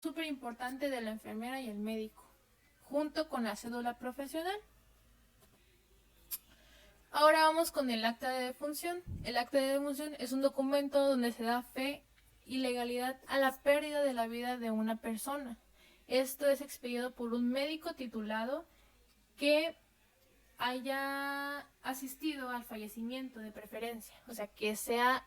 súper importante de la enfermera y el médico, junto con la cédula profesional. Ahora vamos con el acta de defunción. El acta de defunción es un documento donde se da fe y legalidad a la pérdida de la vida de una persona. Esto es expedido por un médico titulado que haya asistido al fallecimiento de preferencia, o sea, que sea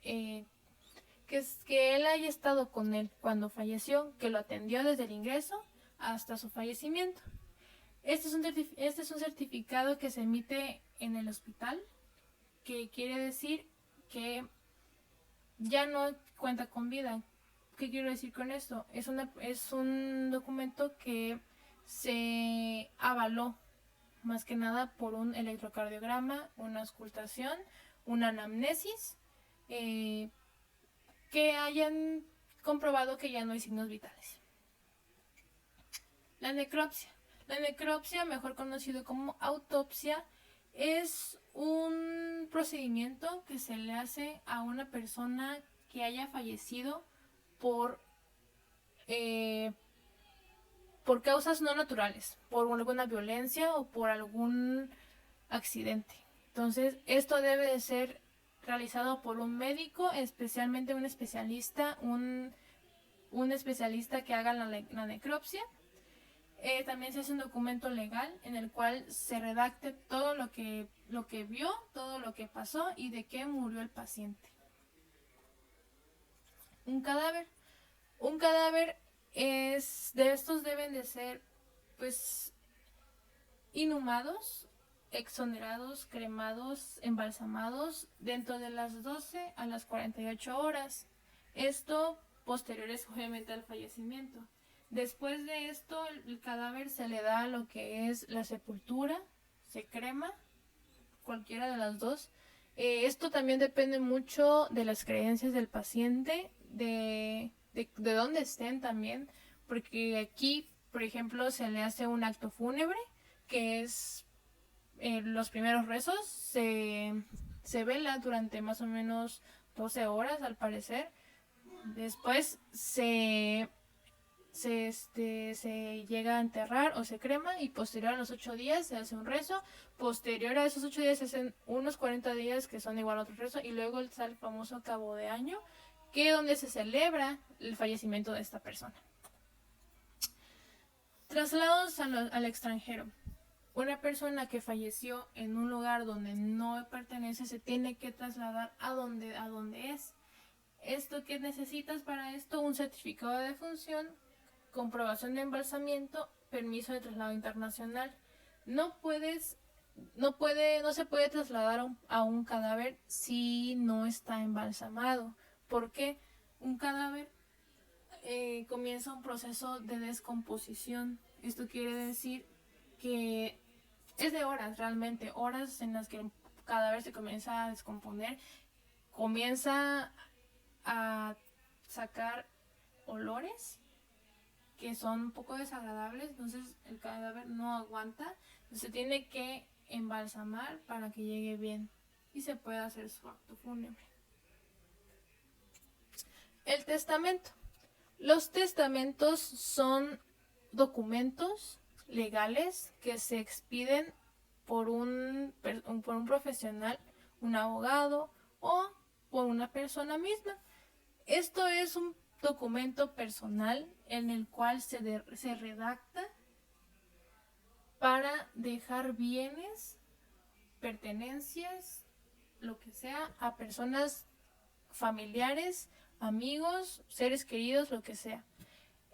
que él haya estado con él cuando falleció, que lo atendió desde el ingreso hasta su fallecimiento. Este es un certificado que se emite en el hospital, que quiere decir que ya no cuenta con vida. ¿Qué quiero decir con esto? Es un documento que se avaló más que nada por un electrocardiograma, una auscultación, una anamnesis, que hayan comprobado que ya no hay signos vitales. La necropsia. La necropsia, mejor conocido como autopsia, es un procedimiento que se le hace a una persona que haya fallecido por, eh, por causas no naturales, por alguna violencia o por algún accidente. Entonces, esto debe de ser realizado por un médico, especialmente un especialista, un especialista que haga la necropsia. También se hace un documento legal en el cual se redacte todo lo que vio, todo lo que pasó y de qué murió el paciente. Un cadáver. Un cadáver de estos deben de ser pues inhumados, exonerados, cremados, embalsamados dentro de las 12 a las 48 horas. Esto posteriores obviamente al fallecimiento. Después de esto, el cadáver se le da lo que es la sepultura, se crema, cualquiera de las dos. Esto también depende mucho de las creencias del paciente, de dónde estén también, porque aquí, por ejemplo, se le hace un acto fúnebre, que es los primeros rezos, se vela durante más o menos 12 horas al parecer. Después se llega a enterrar o se crema y posterior a los 8 días se hace un rezo. Posterior a esos 8 días se hacen unos 40 días que son igual a otro rezo y luego está el famoso cabo de año, que es donde se celebra el fallecimiento de esta persona. Traslados al extranjero. Una persona que falleció en un lugar donde no pertenece se tiene que trasladar a donde es. ¿Esto qué necesitas para esto? Un certificado de defunción, comprobación de embalsamiento, permiso de traslado internacional. No se puede trasladar a un cadáver si no está embalsamado. ¿Por qué? Un cadáver comienza un proceso de descomposición. Esto quiere decir que es de horas realmente, horas en las que el cadáver se comienza a descomponer, comienza a sacar olores que son un poco desagradables, entonces el cadáver no aguanta, se tiene que embalsamar para que llegue bien y se pueda hacer su acto fúnebre. El testamento. Los testamentos son documentos legales que se expiden por un profesional, un abogado o por una persona misma. Esto es un documento personal en el cual se redacta para dejar bienes, pertenencias, lo que sea, a personas familiares, amigos, seres queridos, lo que sea.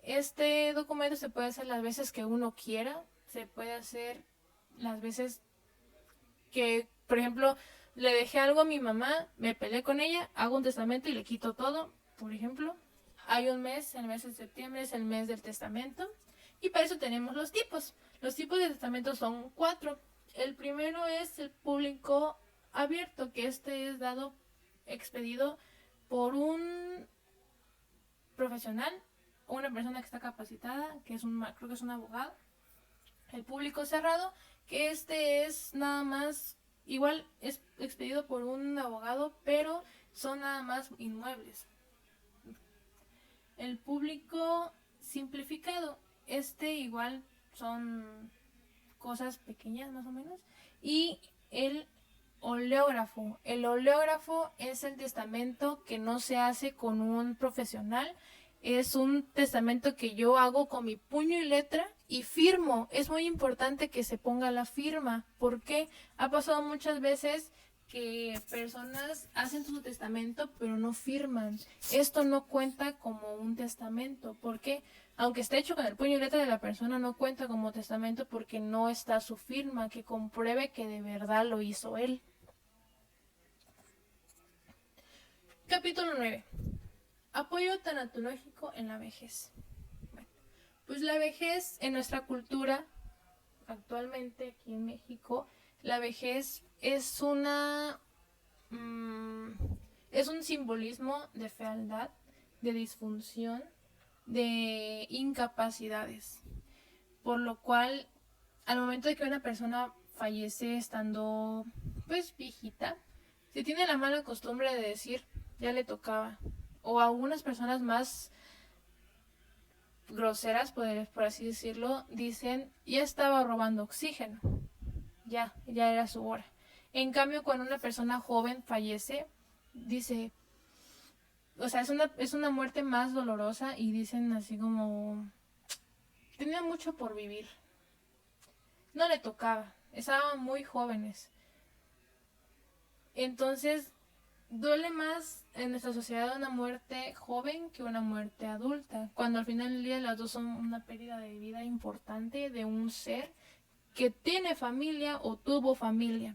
Este documento se puede hacer las veces que uno quiera, se puede hacer las veces que, por ejemplo, le dejé algo a mi mamá, me peleé con ella, hago un testamento y le quito todo, por ejemplo. Hay un mes, el mes de septiembre es el mes del testamento, y para eso tenemos los tipos. Los tipos de testamento son 4. El primero es el público abierto, que este es expedido por un profesional o una persona que está capacitada, creo que es un abogado. El público cerrado, que este es nada más, igual es expedido por un abogado, pero son nada más inmuebles. El público simplificado. Igual son cosas pequeñas más o menos. Y el oleógrafo. El oleógrafo es el testamento que no se hace con un profesional. Es un testamento que yo hago con mi puño y letra y firmo. Es muy importante que se ponga la firma, porque ha pasado muchas veces que personas hacen su testamento pero no firman. Esto no cuenta como un testamento, porque aunque esté hecho con el puño y letra de la persona, no cuenta como testamento porque no está su firma que compruebe que de verdad lo hizo él. Capítulo 9. Apoyo tanatológico en la vejez. Bueno, pues la vejez en nuestra cultura, actualmente aquí en México, la vejez es es un simbolismo de fealdad, de disfunción, de incapacidades, por lo cual al momento de que una persona fallece estando pues viejita, se tiene la mala costumbre de decir ya le tocaba, o algunas personas más groseras, por así decirlo, dicen ya estaba robando oxígeno, ya era su hora. En cambio, cuando una persona joven fallece, dice, o sea, es una muerte más dolorosa y dicen así como, tenía mucho por vivir, no le tocaba, estaban muy jóvenes. Entonces, duele más en nuestra sociedad una muerte joven que una muerte adulta, cuando al final del día las dos son una pérdida de vida importante de un ser que tiene familia o tuvo familia.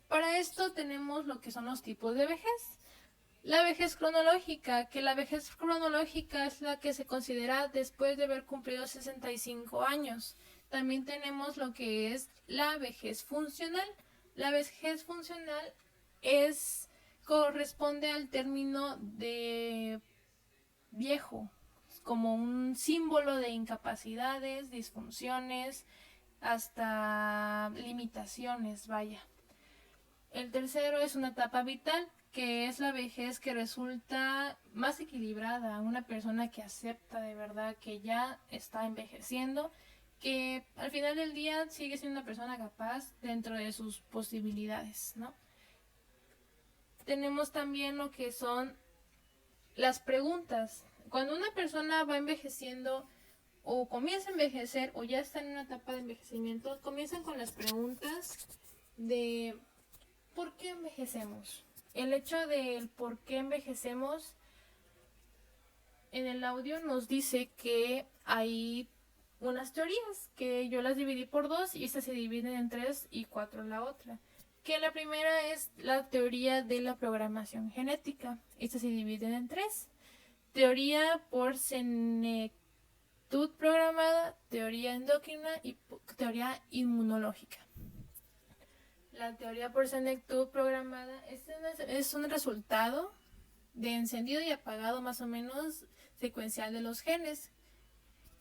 Para esto tenemos lo que son los tipos de vejez. La vejez cronológica, que la vejez cronológica es la que se considera después de haber cumplido 65 años. También tenemos lo que es la vejez funcional. La vejez funcional corresponde al término de viejo, como un símbolo de incapacidades, disfunciones, hasta limitaciones, vaya. El tercero es una etapa vital, que es la vejez que resulta más equilibrada, una persona que acepta de verdad que ya está envejeciendo, que al final del día sigue siendo una persona capaz dentro de sus posibilidades, ¿no? Tenemos también lo que son las preguntas. Cuando una persona va envejeciendo o comienza a envejecer o ya está en una etapa de envejecimiento, comienzan con las preguntas de ¿por qué envejecemos? El hecho del por qué envejecemos en el audio nos dice que hay unas teorías que yo las dividí por dos y estas se dividen en 3 y 4 la otra. Que la primera es la teoría de la programación genética. Esta se divide en 3. Teoría por senectud programada, teoría endocrina y teoría inmunológica. La teoría por senectud programada es un resultado de encendido y apagado más o menos secuencial de los genes.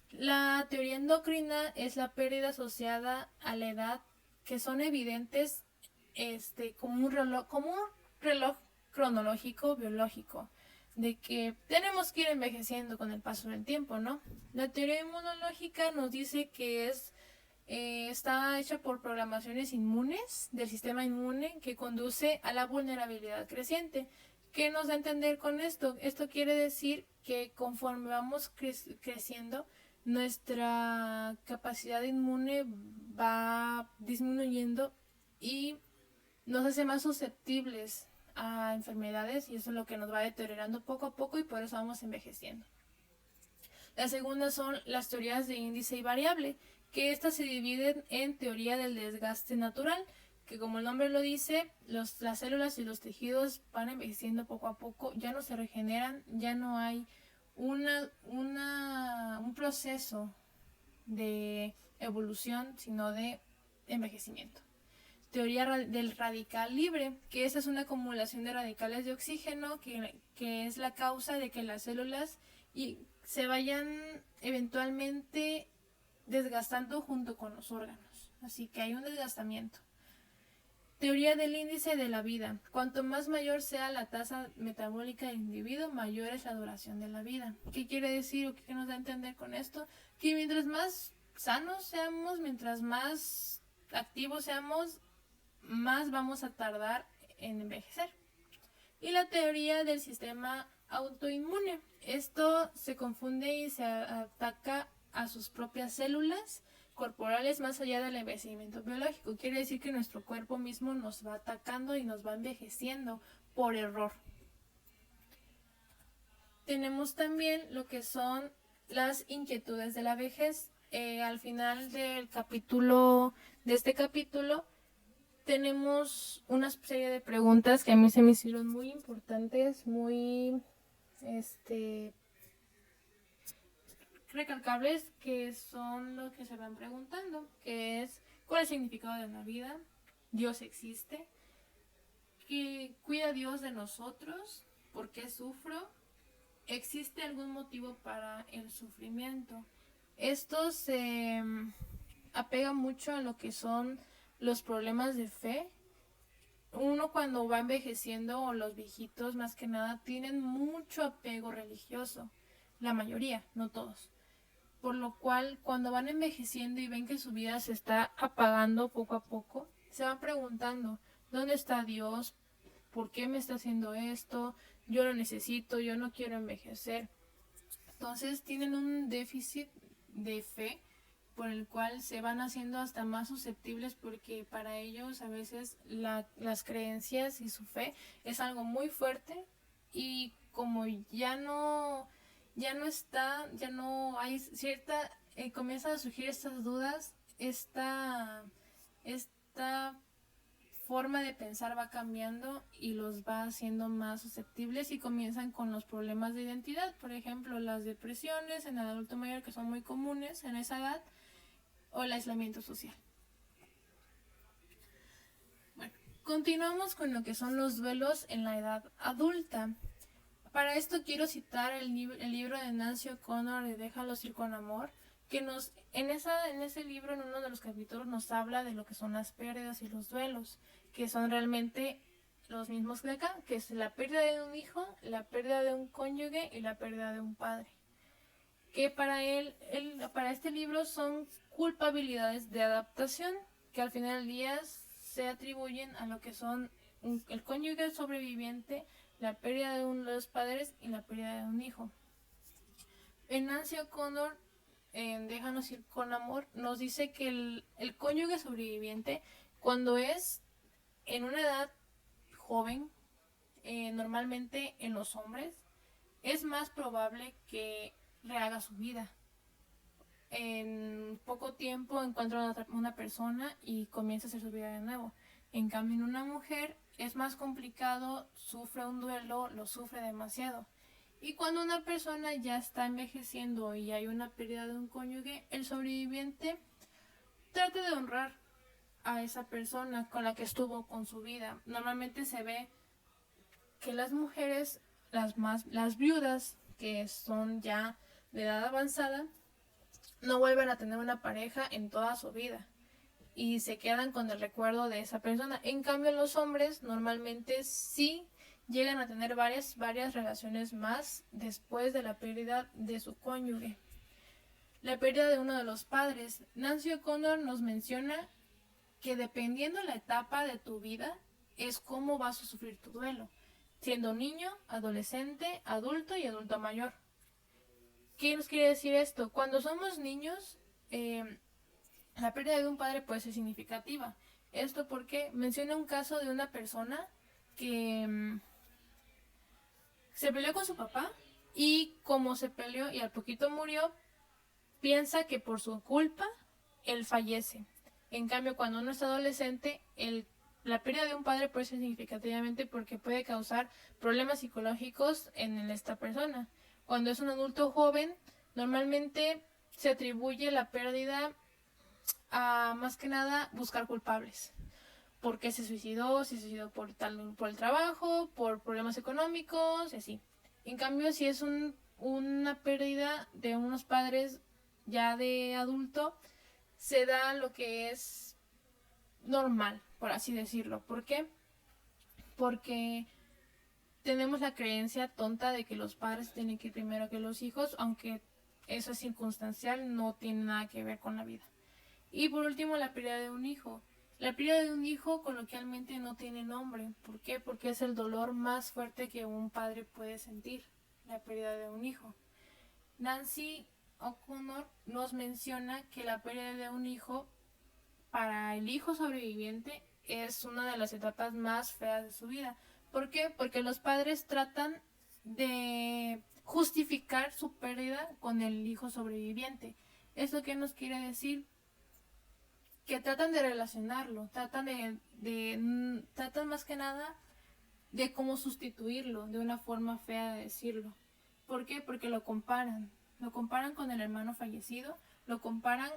La teoría endocrina es la pérdida asociada a la edad que son evidentes como un reloj cronológico biológico de que tenemos que ir envejeciendo con el paso del tiempo, ¿no? La teoría inmunológica nos dice que está hecha por programaciones inmunes del sistema inmune que conduce a la vulnerabilidad creciente. ¿Qué nos da a entender con esto? Esto quiere decir que conforme vamos creciendo, nuestra capacidad inmune va disminuyendo y nos hace más susceptibles a enfermedades y eso es lo que nos va deteriorando poco a poco y por eso vamos envejeciendo. La segunda son las teorías de índice y variable, que estas se dividen en teoría del desgaste natural, que como el nombre lo dice, las células y los tejidos van envejeciendo poco a poco, ya no se regeneran, ya no hay un proceso de evolución, sino de envejecimiento. Teoría del radical libre, que esa es una acumulación de radicales de oxígeno que es la causa de que las células se vayan eventualmente desgastando junto con los órganos. Así que hay un desgastamiento. Teoría del índice de la vida. Cuanto más mayor sea la tasa metabólica del individuo, mayor es la duración de la vida. ¿Qué quiere decir o qué nos da a entender con esto? Que mientras más sanos seamos, mientras más activos seamos, más vamos a tardar en envejecer. Y la teoría del sistema autoinmune. Esto se confunde y se ataca a sus propias células corporales más allá del envejecimiento biológico. Quiere decir que nuestro cuerpo mismo nos va atacando y nos va envejeciendo por error. Tenemos también lo que son las inquietudes de la vejez. Al final de este capítulo, tenemos una serie de preguntas que a mí se me hicieron muy importantes, muy recalcables, que son lo que se van preguntando, que es ¿cuál es el significado de la vida? ¿Dios existe? ¿Qué cuida Dios de nosotros? ¿Por qué sufro? ¿Existe algún motivo para el sufrimiento? Esto se apega mucho a lo que son los problemas de fe. Uno cuando va envejeciendo, o los viejitos más que nada, tienen mucho apego religioso. La mayoría, no todos. Por lo cual, cuando van envejeciendo y ven que su vida se está apagando poco a poco, se van preguntando, ¿dónde está Dios? ¿Por qué me está haciendo esto? Yo lo necesito, yo no quiero envejecer. Entonces tienen un déficit de fe por el cual se van haciendo hasta más susceptibles, porque para ellos a veces las creencias y su fe es algo muy fuerte, y como ya no hay cierta, comienzan a surgir estas dudas, esta forma de pensar va cambiando y los va haciendo más susceptibles, y comienzan con los problemas de identidad, por ejemplo las depresiones en el adulto mayor, que son muy comunes en esa edad, o el aislamiento social. Bueno, continuamos con lo que son los duelos en la edad adulta. Para esto quiero citar el libro de Nancy O'Connor de Déjalos ir con amor, que en ese libro, en uno de los capítulos, nos habla de lo que son las pérdidas y los duelos, que son realmente los mismos de acá, que es la pérdida de un hijo, la pérdida de un cónyuge y la pérdida de un padre. Que para para este libro son culpabilidades de adaptación, que al final del día se atribuyen a lo que son el cónyuge sobreviviente, la pérdida de uno de los padres y la pérdida de un hijo. En Nancy O'Connor, en Déjanos ir con amor, nos dice que el cónyuge sobreviviente, cuando es en una edad joven, normalmente en los hombres, es más probable que rehaga su vida. En poco tiempo encuentra una persona y comienza a hacer su vida de nuevo. En cambio, en una mujer es más complicado, sufre un duelo, lo sufre demasiado. Y cuando una persona ya está envejeciendo y hay una pérdida de un cónyuge, el sobreviviente trata de honrar a esa persona con la que estuvo con su vida. Normalmente se ve que las mujeres, las viudas, que son ya de edad avanzada, no vuelven a tener una pareja en toda su vida y se quedan con el recuerdo de esa persona. En cambio, los hombres normalmente sí llegan a tener varias relaciones más después de la pérdida de su cónyuge. La pérdida de uno de los padres. Nancy O'Connor nos menciona que dependiendo la etapa de tu vida es cómo vas a sufrir tu duelo, siendo niño, adolescente, adulto y adulto mayor. ¿Qué nos quiere decir esto? Cuando somos niños, la pérdida de un padre puede ser significativa. Esto porque menciona un caso de una persona que se peleó con su papá, y como se peleó y al poquito murió, piensa que por su culpa él fallece. En cambio, cuando uno es adolescente, la pérdida de un padre puede ser significativamente porque puede causar problemas psicológicos en esta persona. Cuando es un adulto joven, normalmente se atribuye la pérdida a, más que nada, buscar culpables. ¿Por qué se suicidó? Si se suicidó por el trabajo, por problemas económicos, y así. En cambio, si es una pérdida de unos padres ya de adulto, se da lo que es normal. por así decirlo. ¿Por qué? Porque tenemos la creencia tonta de que los padres tienen que ir primero que los hijos, aunque eso es circunstancial, no tiene nada que ver con la vida. Y por último, la pérdida de un hijo. La pérdida de un hijo coloquialmente no tiene nombre. ¿Por qué? Porque es el dolor más fuerte que un padre puede sentir, la pérdida de un hijo. Nancy O'Connor nos menciona que la pérdida de un hijo para el hijo sobreviviente es una de las etapas más feas de su vida. ¿Por qué? Porque los padres tratan de justificar su pérdida con el hijo sobreviviente. ¿Eso qué nos quiere decir? Que tratan de relacionarlo, tratan más que nada de cómo sustituirlo, de una forma fea de decirlo. ¿Por qué? Porque lo comparan con el hermano fallecido, lo comparan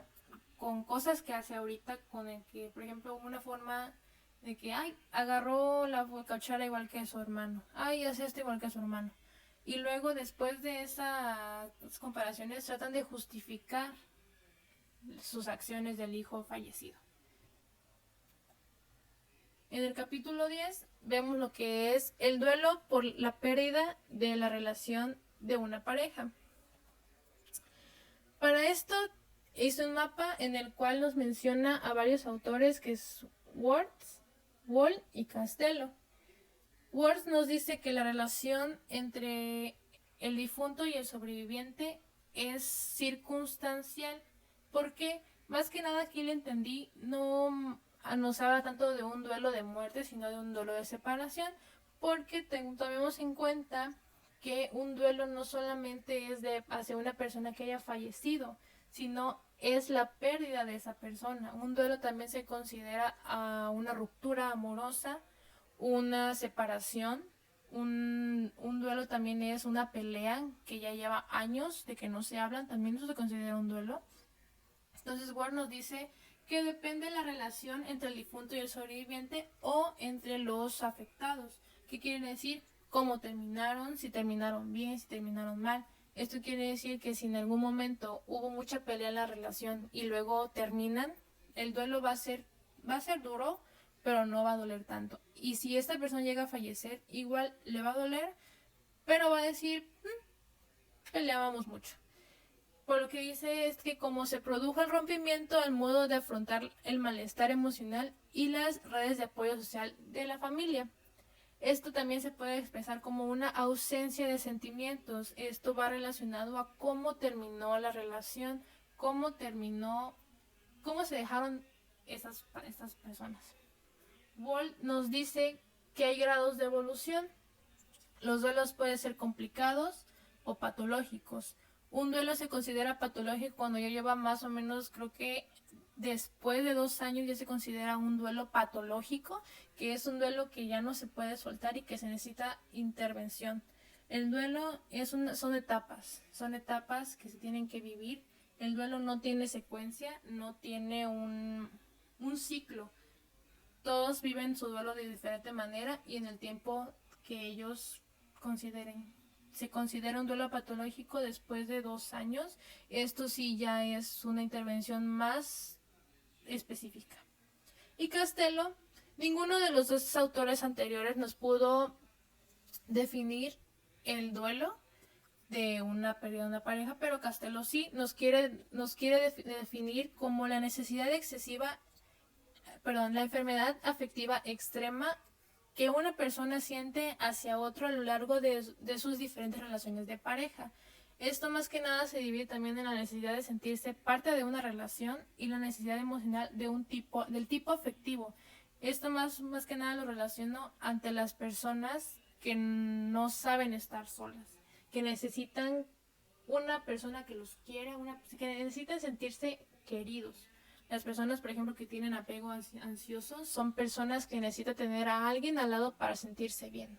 con cosas que hace ahorita, con el que, por ejemplo, una forma de que, ay, agarró la cuchara igual que su hermano, ay, hace esto igual que su hermano. Y luego, después de esas comparaciones, tratan de justificar sus acciones del hijo fallecido. En el capítulo 10 vemos lo que es el duelo por la pérdida de la relación de una pareja. Para esto hice un mapa en el cual nos menciona a varios autores, que es Words, Wall y Castello. Words nos dice que la relación entre el difunto y el sobreviviente es circunstancial. Porque más que nada aquí le entendí, no nos habla tanto de un duelo de muerte, sino de un duelo de separación, porque tomemos en cuenta que un duelo no solamente es hacia una persona que haya fallecido, sino es la pérdida de esa persona. Un duelo también se considera a una ruptura amorosa, una separación. Un duelo también es una pelea que ya lleva años de que no se hablan, también eso se considera un duelo. Entonces Ward nos dice que depende de la relación entre el difunto y el sobreviviente o entre los afectados. ¿Qué quiere decir? Cómo terminaron, si terminaron bien, si terminaron mal. Esto quiere decir que si en algún momento hubo mucha pelea en la relación y luego terminan, el duelo va a ser duro, pero no va a doler tanto. Y si esta persona llega a fallecer, igual le va a doler, pero va a decir, peleábamos mucho. Por lo que dice es que como se produjo el rompimiento al modo de afrontar el malestar emocional y las redes de apoyo social de la familia. Esto también se puede expresar como una ausencia de sentimientos. Esto va relacionado a cómo terminó la relación, cómo se dejaron estas personas. Wall nos dice que hay grados de evolución. Los duelos pueden ser complicados o patológicos. Un duelo se considera patológico cuando ya lleva más o menos, creo que después de 2 años ya se considera un duelo patológico, que es un duelo que ya no se puede soltar y que se necesita intervención. El duelo son etapas que se tienen que vivir. El duelo no tiene secuencia, no tiene un ciclo. Todos viven su duelo de diferente manera y en el tiempo que ellos consideren. Se considera un duelo patológico después de 2 años. Esto sí ya es una intervención más específica. Y Castello, ninguno de los 2 autores anteriores nos pudo definir el duelo de una pérdida de una pareja, pero Castello sí nos quiere definir como la la enfermedad afectiva extrema que una persona siente hacia otro a lo largo de sus diferentes relaciones de pareja. Esto más que nada se divide también en la necesidad de sentirse parte de una relación y la necesidad emocional del tipo afectivo. Esto más que nada lo relaciono ante las personas que no saben estar solas, que necesitan una persona que los quiera, que necesitan sentirse queridos. Las personas, por ejemplo, que tienen apego ansioso son personas que necesitan tener a alguien al lado para sentirse bien.